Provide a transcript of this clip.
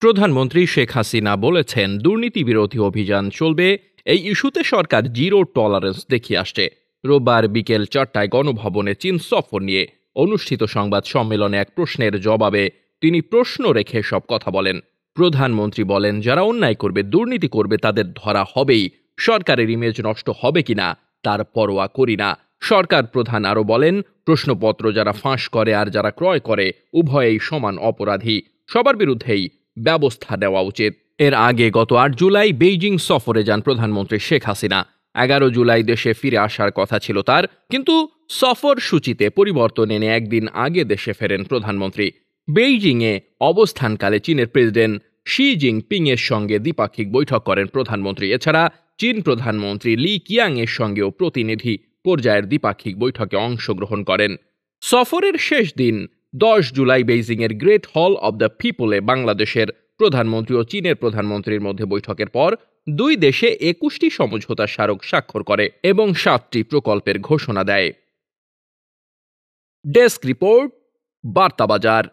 প্রধানমন্ত্রী শেখ হাসিনা বলেছেন, দুর্নীতি বিরোধী অভিযান চলবে। এই ইস্যুতে সরকার জিরো টলারেন্স দেখিয়ে আসছে। রোববার বিকেল 4টায় গণভবনে চীন সফর নিয়ে অনুষ্ঠিত সংবাদ সম্মেলনে এক প্রশ্নের জবাবে তিনি প্রশ্ন রেখে সব কথা বলেন। প্রধানমন্ত্রী বলেন, যারা অন্যায় করবে, দুর্নীতি করবে, তাদের ধরা হবেই। সরকারের ইমেজ নষ্ট হবে কিনা তার পরোয়া করি না। সরকার প্রধান আরও বলেন, প্রশ্নপত্র যারা ফাঁস করে আর যারা ক্রয় করে উভয়েই সমান অপরাধী। সবার বিরুদ্ধেই ব্যবস্থা নেওয়া উচিত। এর আগে গত 8 জুলাই বেইজিং সফরে যান প্রধানমন্ত্রী শেখ হাসিনা। 11 জুলাই দেশে ফিরে আসার কথা ছিল তার, কিন্তু সফর সূচিতে পরিবর্তন এনে একদিন আগে দেশে ফেরেন প্রধানমন্ত্রী। বেইজিংয়ে অবস্থানকালে চীনের প্রেসিডেন্ট শি জিনপিং এর সঙ্গে দ্বিপাক্ষিক বৈঠক করেন প্রধানমন্ত্রী। এছাড়া চীন প্রধানমন্ত্রী লি কিয়াং এর সঙ্গেও প্রতিনিধি পর্যায়ের দ্বিপাক্ষিক বৈঠকে অংশগ্রহণ করেন। সফরের শেষ দিন 10 জুলাই বেইজিংয়ের গ্রেট হল অব দ্য পিপলে বাংলাদেশের প্রধানমন্ত্রী ও চীনের প্রধানমন্ত্রীর মধ্যে বৈঠকের পর দুই দেশে 21টি সমঝোতা স্মারক স্বাক্ষর করে এবং 7টি প্রকল্পের ঘোষণা দেয়। Desk report, বার্তাবাজার।